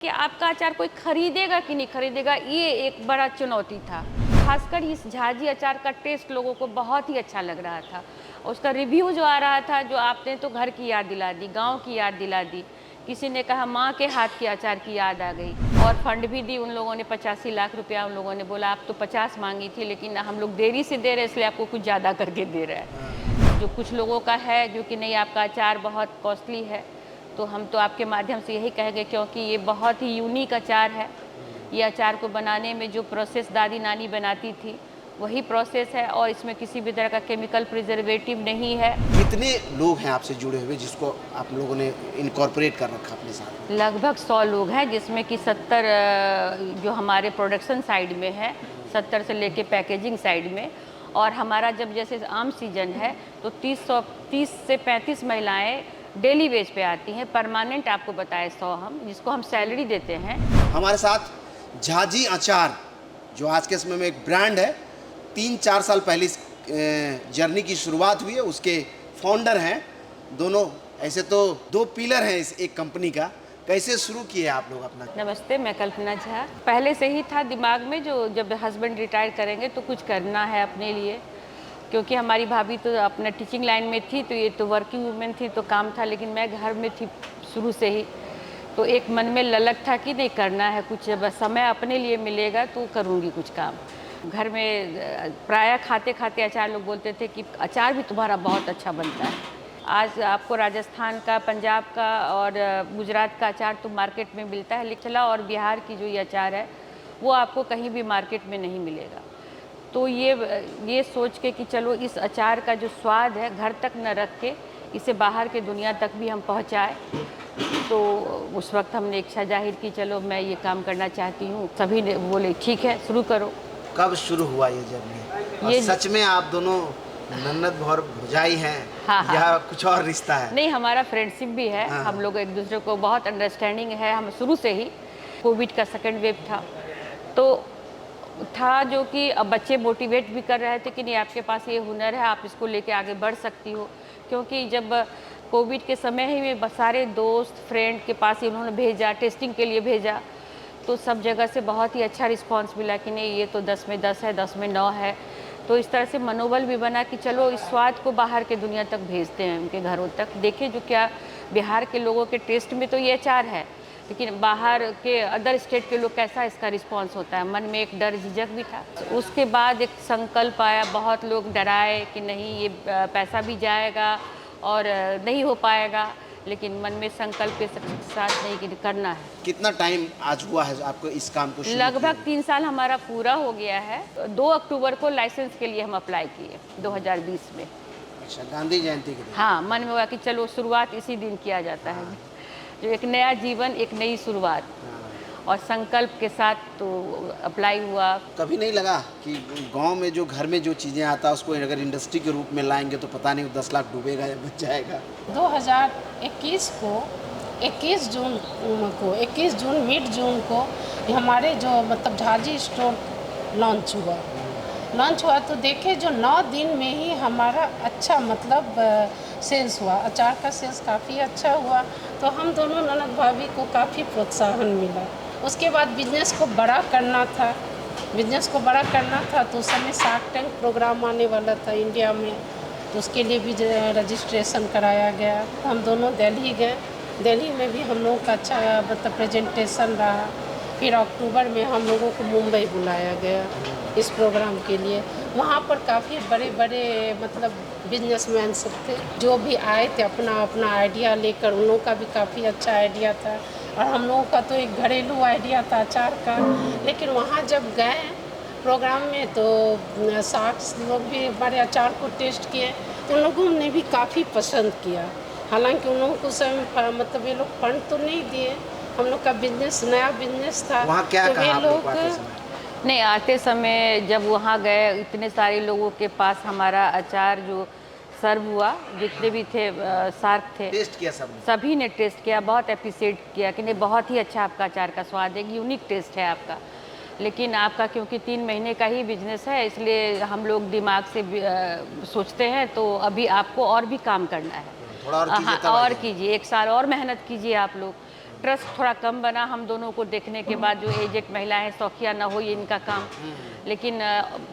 कि आपका अचार कोई खरीदेगा कि नहीं खरीदेगा, ये एक बड़ा चुनौती था। खासकर इस झाजी अचार का टेस्ट लोगों को बहुत ही अच्छा लग रहा था। उसका रिव्यू जो आ रहा था, जो आपने तो घर की याद दिला दी, गांव की याद दिला दी। किसी ने कहा माँ के हाथ के अचार की याद आ गई। और फंड भी दी उन लोगों ने, 85 लाख रुपया। उन लोगों ने बोला आप तो 50 मांगी थी, लेकिन हम लोग देरी से दे रहे हैं, इसलिए आपको कुछ ज़्यादा करके दे रहे हैं। जो कुछ लोगों का है जो कि नहीं, आपका अचार बहुत कॉस्टली है, तो हम तो आपके माध्यम से यही कहेंगे, क्योंकि ये बहुत ही यूनिक अचार है। ये अचार को बनाने में जो प्रोसेस दादी नानी बनाती थी वही प्रोसेस है, और इसमें किसी भी तरह का केमिकल प्रिजर्वेटिव नहीं है। कितने लोग हैं आपसे जुड़े हुए जिसको आप लोगों ने इनकॉर्पोरेट कर रखा अपने साथ? लगभग 100 लोग हैं, जिसमें कि 70 जो हमारे प्रोडक्शन साइड में है, 70 से लेके पैकेजिंग साइड में। और हमारा जब जैसे आम सीजन है तो 30 से 35 महिलाएं डेली वेज पे आती हैं। परमानेंट आपको बताए 100 हम, जिसको हम सैलरी देते हैं। हमारे साथ झाजी अचार, जो आज के समय में एक ब्रांड है, 3-4 साल पहले इस जर्नी की शुरुआत हुई है। उसके फाउंडर हैं दोनों। ऐसे तो दो पिलर हैं इस एक कंपनी का। कैसे शुरू किए आप लोग अपना? नमस्ते, मैं कल्पना झा। पहले से ही था दिमाग में, जो जब हस्बैंड रिटायर करेंगे तो कुछ करना है अपने लिए, क्योंकि हमारी भाभी तो अपना टीचिंग लाइन में थी, तो ये तो वर्किंग वूमेन थी, तो काम था। लेकिन मैं घर में थी शुरू से ही, तो एक मन में ललक था कि नहीं करना है कुछ, जब समय अपने लिए मिलेगा तो करूँगी कुछ काम। घर में प्रायः खाते खाते अचार लोग बोलते थे कि अचार भी तुम्हारा बहुत अच्छा बनता है। आज आपको राजस्थान का, पंजाब का और गुजरात का अचार तो मार्केट में मिलता है, लेकिन और बिहार की जो ये अचार है वो आपको कहीं भी मार्केट में नहीं मिलेगा। तो ये सोच के कि चलो इस अचार का जो स्वाद है घर तक न रख के इसे बाहर के दुनिया तक भी हम पहुंचाएं, तो उस वक्त हमने इच्छा जाहिर की, चलो मैं ये काम करना चाहती हूँ। सभी ने बोले ठीक है, शुरू करो। कब शुरू हुआ ये जर्नी? और ये सच में आप दोनों नन्नद और भौजाई हैं, हाँ, हाँ। या कुछ और रिश्ता है? नहीं, हमारा फ्रेंडशिप भी है। हाँ। हम लोग एक दूसरे को बहुत अंडरस्टैंडिंग है। हम शुरू से ही, कोविड का सेकेंड वेव था तो था, जो कि अब बच्चे मोटिवेट भी कर रहे थे कि नहीं आपके पास ये हुनर है, आप इसको लेके आगे बढ़ सकती हो। क्योंकि जब कोविड के समय ही में सारे दोस्त फ्रेंड के पास ही उन्होंने भेजा, टेस्टिंग के लिए भेजा, तो सब जगह से बहुत ही अच्छा रिस्पांस मिला कि नहीं ये तो 10 में 10 है, 10 में 9 है। तो इस तरह से मनोबल भी बना कि चलो इस स्वाद को बाहर के दुनिया तक भेजते हैं, उनके घरों तक। देखें जो क्या बिहार के लोगों के टेस्ट में तो ये अचार है, लेकिन बाहर के अदर स्टेट के लोग कैसा इसका रिस्पांस होता है। मन में एक डर झिझक भी था। उसके बाद एक संकल्प आया, बहुत लोग डराए कि नहीं ये पैसा भी जाएगा और नहीं हो पाएगा, लेकिन मन में संकल्प के साथ नहीं कि करना है। कितना टाइम आज हुआ है आपको इस काम को शुरू लगभग किए? 3 साल हमारा पूरा हो गया है। 2 अक्टूबर को लाइसेंस के लिए हम अप्लाई किए 2020 में। अच्छा, गांधी जयंती के दिन। हाँ, मन में हुआ कि चलो शुरुआत इसी दिन किया जाता है, जो एक नया जीवन, एक नई शुरुआत, और संकल्प के साथ तो अप्लाई हुआ। कभी नहीं लगा कि गांव में जो घर में जो चीज़ें आता है उसको अगर इंडस्ट्री के रूप में लाएंगे तो पता नहीं 10 लाख डूबेगा या बच जाएगा? 2021 को 21 जून मिड जून को हमारे जो मतलब झाजी स्टोर लॉन्च हुआ तो देखे जो 9 दिन में ही हमारा अच्छा मतलब सेल्स हुआ। अचार का सेल्स काफ़ी अच्छा हुआ, तो हम दोनों ननद भाभी को काफ़ी प्रोत्साहन मिला। उसके बाद बिजनेस को बड़ा करना था तो उस समय शार्क टैंक प्रोग्राम आने वाला था इंडिया में, तो उसके लिए भी रजिस्ट्रेशन कराया गया। हम दोनों दिल्ली गए, दिल्ली में भी हम लोगों का अच्छा मतलब प्रेजेंटेशन रहा। फिर अक्टूबर में हम लोगों को मुंबई बुलाया गया इस प्रोग्राम के लिए। वहाँ पर काफ़ी बड़े बड़े मतलब बिजनेसमैन सब थे, जो भी आए थे अपना अपना आइडिया लेकर। उन लोगों का भी काफ़ी अच्छा आइडिया था, और हम लोगों का तो एक घरेलू आइडिया था अचार का। लेकिन वहाँ जब गए प्रोग्राम में तो 60 लोग भी हमारे अचार को टेस्ट किए, तो उन लोगों ने भी काफ़ी पसंद किया। हालांकि उन लोगों को समय मतलब ये लोग फंड तो नहीं दिए, हम लोग का बिजनेस नया बिजनेस था। वहाँ क्या तो कहा ये आप लोग लोग को आते समय? नहीं, आते समय जब वहाँ गए, इतने सारे लोगों के पास हमारा अचार जो सर्व हुआ, जितने भी थे सार्क थे, टेस्ट किया सबने? सभी ने टेस्ट किया, बहुत अप्रिशिएट किया कि नहीं बहुत ही अच्छा आपका अचार का स्वाद है, यूनिक टेस्ट है आपका। लेकिन आपका क्योंकि 3 महीने का ही बिजनेस है, इसलिए हम लोग दिमाग से सोचते हैं, तो अभी आपको और भी काम करना है। थोड़ा और कीजिए हाँ, तब और आइएगा। कीजिए, 1 साल और मेहनत कीजिए आप लोग। ट्रस्ट थोड़ा कम बना हम दोनों को देखने के बाद। जो एजेड महिलाएं हैं, शौकिया ना हो ये इनका काम, लेकिन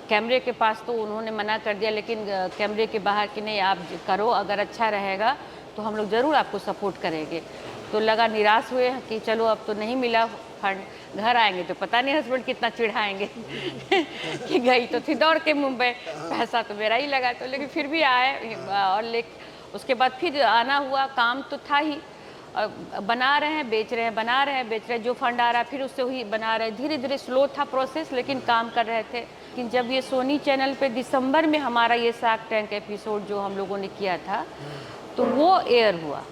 कैमरे के पास तो उन्होंने मना कर दिया, लेकिन कैमरे के बाहर कि नहीं आप करो, अगर अच्छा रहेगा तो हम लोग ज़रूर आपको सपोर्ट करेंगे। तो लगा निराश हुए कि चलो अब तो नहीं मिला फंड, घर आएंगे तो पता नहीं हस्बैंड कितना चिढ़ाएंगे कि गई तो थी दौड़ के मुंबई, पैसा तो मेरा ही लगा। तो लेकिन फिर भी आए और उसके बाद फिर आना हुआ। काम तो था ही, बना रहे हैं बेच रहे हैं, बना रहे हैं बेच रहे हैं, जो फंड आ रहा है फिर उससे ही बना रहे हैं। धीरे धीरे स्लो था प्रोसेस, लेकिन काम कर रहे थे। लेकिन जब ये सोनी चैनल पे दिसंबर में हमारा ये शार्क टैंक एपिसोड जो हम लोगों ने किया था, तो वो एयर हुआ।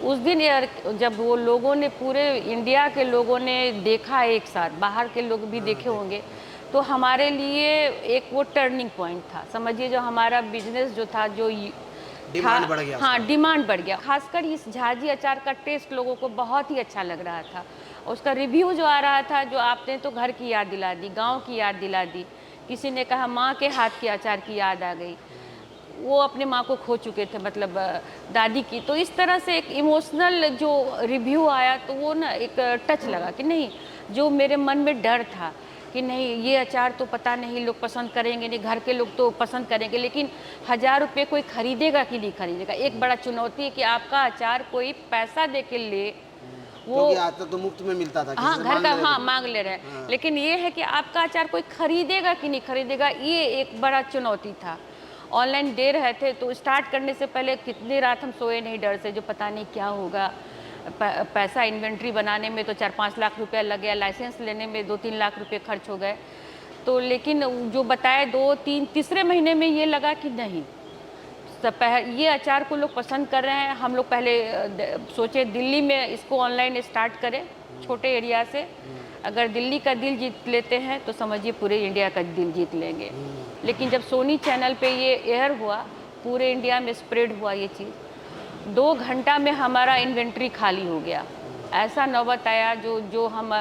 उस दिन एयर जब वो लोगों ने, पूरे इंडिया के लोगों ने देखा एक साथ, बाहर के लोग भी देखे होंगे, तो हमारे लिए एक वो टर्निंग पॉइंट था। समझिए जो हमारा बिजनेस जो था, जो डिमांड बढ़ गया। हाँ, डिमांड बढ़ गया। खासकर इस झाजी अचार का टेस्ट लोगों को बहुत ही अच्छा लग रहा था। उसका रिव्यू जो आ रहा था, जो आपने तो घर की याद दिला दी, गांव की याद दिला दी। किसी ने कहा माँ के हाथ के अचार की याद आ गई, वो अपने माँ को खो चुके थे, मतलब दादी की। तो इस तरह से एक इमोशनल जो रिव्यू आया, तो वो ना एक टच लगा कि नहीं, जो मेरे मन में डर था कि नहीं ये अचार तो पता नहीं लोग पसंद करेंगे नहीं, घर के लोग तो पसंद करेंगे, लेकिन 1000 रुपये कोई खरीदेगा कि नहीं खरीदेगा। एक बड़ा चुनौती है कि आपका अचार कोई पैसा दे के ले, वो आज तो मुफ्त में मिलता था, हाँ घर का, हाँ मांग ले रहे हैं। लेकिन ये है कि आपका अचार कोई खरीदेगा कि नहीं खरीदेगा, ये एक बड़ा चुनौती था। ऑनलाइन दे रहे थे, तो स्टार्ट करने से पहले कितनी रात हम सोए नहीं डर से, जो पता नहीं क्या होगा। पैसा इन्वेंट्री बनाने में तो 4-5 लाख रुपया लग गया, लाइसेंस लेने में 2-3 लाख रुपए खर्च हो गए। तो लेकिन जो बताए 2-3 तीसरे महीने में ये लगा कि नहीं, ये अचार को लोग पसंद कर रहे हैं। हम लोग पहले सोचे दिल्ली में इसको ऑनलाइन स्टार्ट करें, छोटे एरिया से। अगर दिल्ली का दिल जीत लेते हैं तो समझिए पूरे इंडिया का दिल जीत लेंगे। लेकिन जब सोनी चैनल पे ये एयर हुआ, पूरे इंडिया में स्प्रेड हुआ ये चीज़। 2 घंटा में हमारा इन्वेंट्री खाली हो गया। ऐसा नौबत आया, जो हम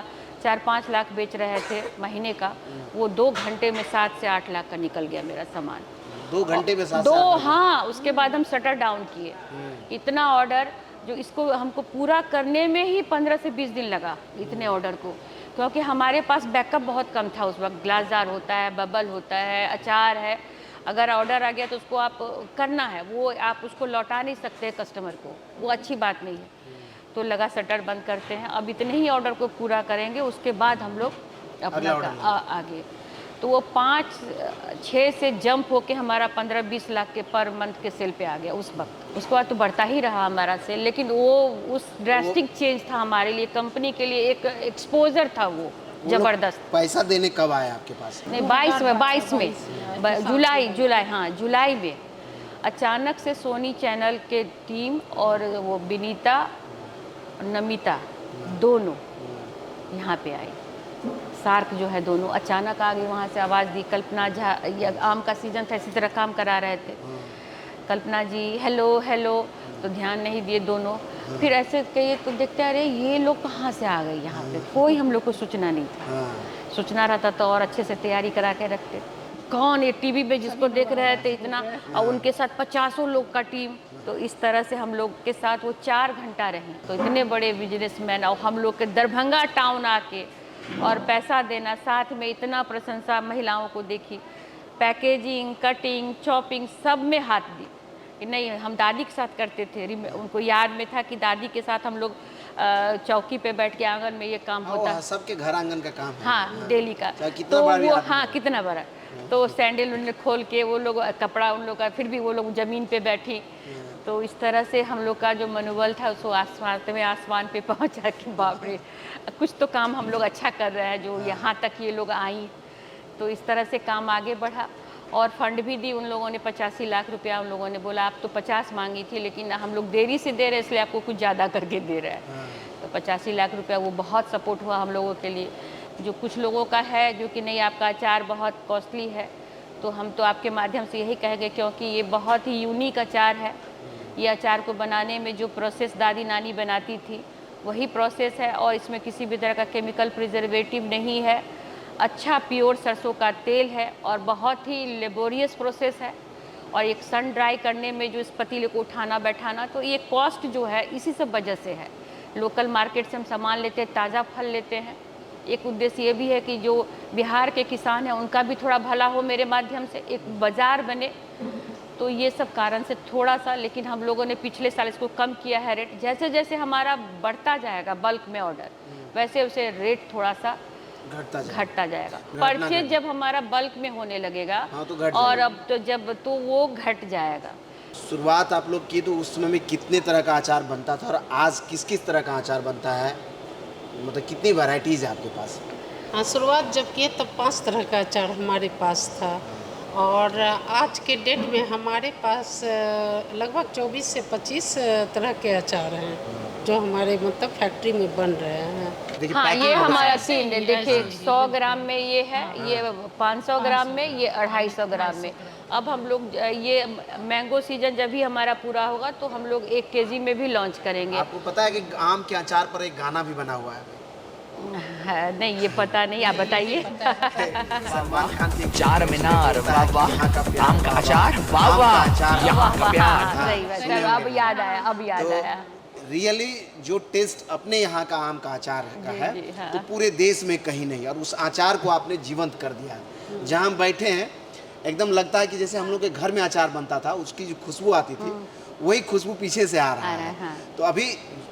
4-5 लाख बेच रहे थे महीने का, वो 2 घंटे में 7 से 8 लाख का निकल गया मेरा सामान। 2 घंटे में 7 दो, हाँ। उसके बाद हम शटर डाउन किए। इतना ऑर्डर, जो इसको हमको पूरा करने में ही 15 से 20 दिन लगा, इतने ऑर्डर को। क्योंकि हमारे पास बैकअप बहुत कम था उस वक्त। ग्लास जार होता है, बबल होता है, अचार है, अगर ऑर्डर आ गया तो उसको आप करना है, वो आप उसको लौटा नहीं सकते कस्टमर को, वो अच्छी बात नहीं है। तो लगा शटर बंद करते हैं, अब इतने ही ऑर्डर को पूरा करेंगे, उसके बाद हम लोग अपना आगे। तो वो 5-6 से जंप होके हमारा 15-20 लाख के पर मंथ के सेल पे आ गया उस वक्त। उसके बाद तो बढ़ता ही रहा हमारा सेल, लेकिन वो उस ड्रास्टिक चेंज था हमारे लिए, कंपनी के लिए एक एक्सपोजर था वो जबरदस्त। पैसा देने कब आया आपके पास? नहीं, 22 में जुलाई में अचानक से सोनी चैनल के टीम और वो विनीता, नमिता दोनों यहाँ पे आई। शार्क जो है दोनों अचानक आ गई, वहाँ से आवाज़ दी। कल्पना झा, आम का सीजन था, इसी तरह काम करा रहे थे। कल्पना जी हेलो हेलो, तो ध्यान नहीं दिए दोनों। फिर ऐसे कहिए तो देखते अरे ये लोग कहाँ से आ गए यहाँ पे, कोई हम लोग को सूचना नहीं था। सूचना रहता तो और अच्छे से तैयारी करा के रखते। कौन ये टीवी पे जिसको देख रहे थे इतना, और उनके साथ 50 लोग का टीम। तो इस तरह से हम लोग के साथ वो 4 घंटा रहे। तो इतने बड़े बिजनेसमैन और हम लोग के दरभंगा टाउन आके और पैसा देना, साथ में इतना प्रशंसा महिलाओं को देखी। पैकेजिंग, कटिंग, चॉपिंग सब में हाथ दी कि नहीं, हम दादी के साथ करते थे। उनको याद में था कि दादी के साथ हम लोग चौकी पे बैठ के आंगन में ये काम होता है। सबके घर आंगन का काम है। हाँ, डेली का। कितना तो वो हाँ कितना बड़ा। तो सैंडल उन्होंने खोल के, वो लोग कपड़ा उन लोग का, फिर भी वो लोग ज़मीन पे बैठी। तो इस तरह से हम लोग का जो मनोबल था उसको आसमान पे पहुंचा कि बाप रे, कुछ तो काम हम लोग अच्छा कर रहे हैं, जो यहाँ तक ये लोग आई। तो इस तरह से काम आगे बढ़ा और फंड भी दी उन लोगों ने। 85 लाख रुपया उन लोगों ने बोला, आप तो 50 मांगी थी, लेकिन हम लोग देरी से दे रहे इसलिए आपको कुछ ज़्यादा करके दे रहे हैं। तो 85 लाख रुपया वो बहुत सपोर्ट हुआ हम लोगों के लिए। जो कुछ लोगों का है जो कि नहीं आपका अचार बहुत कॉस्टली है, तो हम तो आपके माध्यम से यही कहेंगे, क्योंकि ये बहुत ही यूनिक अचार है। ये अचार को बनाने में जो प्रोसेस दादी नानी बनाती थी वही प्रोसेस है, और इसमें किसी भी तरह का केमिकल प्रिजर्वेटिव नहीं है। अच्छा प्योर सरसों का तेल है और बहुत ही लेबोरियस प्रोसेस है। और एक सन ड्राई करने में जो इस पतीले को उठाना बैठाना, तो ये कॉस्ट जो है इसी सब वजह से है। लोकल मार्केट से हम सामान लेते हैं, ताज़ा फल लेते हैं। एक उद्देश्य ये भी है कि जो बिहार के किसान हैं उनका भी थोड़ा भला हो मेरे माध्यम से, एक बाज़ार बने। तो ये सब कारण से थोड़ा सा, लेकिन हम लोगों ने पिछले साल इसको कम किया है रेट। जैसे जैसे हमारा बढ़ता जाएगा बल्क में ऑर्डर, वैसे वैसे रेट थोड़ा सा घटता जाएगा। परचेज जब हमारा बल्क में होने लगेगा, हाँ, तो घट और जाएगा। अब तो वो घट जाएगा। शुरुआत आप लोग की तो उस समय में कितने तरह का अचार बनता था और आज किस किस तरह का अचार बनता है, मतलब कितनी वैरायटीज़ है आपके पास? हाँ, शुरुआत जब किए तब 5 तरह का अचार हमारे पास था, और आज के डेट में हमारे पास लगभग 24 से 25 तरह के अचार हैं जो हमारे मतलब फैक्ट्री में बन रहे हैं। देखिए हाँ, पैकिंग ये बहुत हमारा अच्छा सीन है। देखिए 100 ग्राम में ये है, ये 500 ग्राम में, ये 250 ग्राम में। अब हम लोग ये मैंगो सीजन जब भी हमारा पूरा होगा तो हम लोग 1 केजी में भी लॉन्च करेंगे। आपको पता है कि आम के अचार पर एक गाना भी बना हुआ है? नहीं, ये पता नहीं, आप बताइए। सलमान खान की चार मीनार वाह वाह, आम का अचार वाह वाह, यहाँ का प्यार। सही बात है, अब याद आया, अब याद आया। रियली जो टेस्ट अपने यहाँ का आम का अचार का है, जी, हाँ। तो पूरे देश में कहीं नहीं, और उस अचार को आपने जीवंत कर दिया है। जहाँ हम बैठे हैं एकदम लगता है कि जैसे हम लोग के घर में अचार बनता था, उसकी जो खुशबू आती थी वही खुशबू पीछे से आ रहा है। हाँ। तो अभी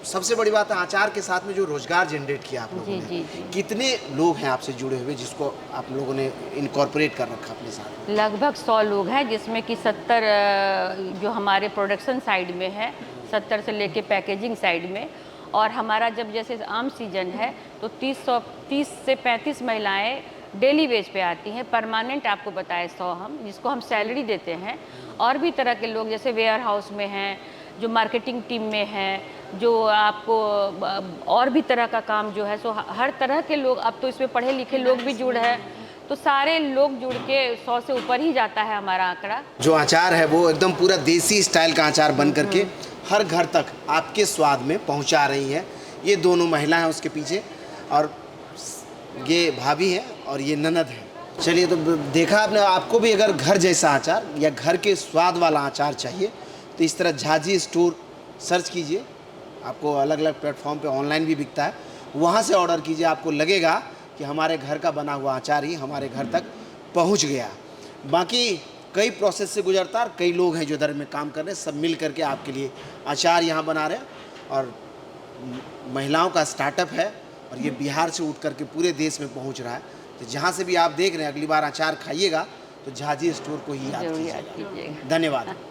सबसे बड़ी बात है अचार के साथ में जो रोजगार जनरेट किया आप लोगों ने। जी। कितने लोग हैं आपसे जुड़े हुए जिसको आप लोगों ने इनकॉर्पोरेट कर रखा अपने साथ? लगभग 100 लोग हैं, जिसमें कि 70 जो हमारे प्रोडक्शन साइड में है, 70 से लेके पैकेजिंग साइड में। और हमारा जब जैसे आम सीजन है तो 30 से 35 महिलाएं डेली वेज पे आती हैं। परमानेंट आपको बताए 100 हम, जिसको हम सैलरी देते हैं। और भी तरह के लोग जैसे वेयर हाउस में हैं, जो मार्केटिंग टीम में हैं, जो आपको और भी तरह का काम जो है, सो हर तरह के लोग, अब तो इसमें पढ़े लिखे लोग भी जुड़ हैं। तो सारे लोग जुड़ के 100 से ऊपर ही जाता है हमारा आंकड़ा। जो अचार है वो एकदम पूरा देसी स्टाइल का अचार बन करके हर घर तक आपके स्वाद में पहुंचा रही है। ये दोनों महिला हैं उसके पीछे, और ये भाभी है और ये ननद है। चलिए, तो देखा आपने, आपको भी अगर घर जैसा अचार या घर के स्वाद वाला अचार चाहिए तो इस तरह झाजी स्टोर सर्च कीजिए। आपको अलग अलग प्लेटफॉर्म पे ऑनलाइन भी बिकता है, वहाँ से ऑर्डर कीजिए। आपको लगेगा कि हमारे घर का बना हुआ अचार ही हमारे घर तक पहुँच गया। बाकी कई प्रोसेस से गुजरता है, कई लोग हैं जो इधर में काम कर रहे हैं, सब मिल करके आपके लिए अचार यहाँ बना रहे हैं। और महिलाओं का स्टार्टअप है और ये बिहार से उठ करके पूरे देश में पहुँच रहा है। तो जहाँ से भी आप देख रहे हैं, अगली बार अचार खाइएगा तो झाजी स्टोर को ही याद जरूर याद कीजिएगा। कीजिएगा। धन्यवाद।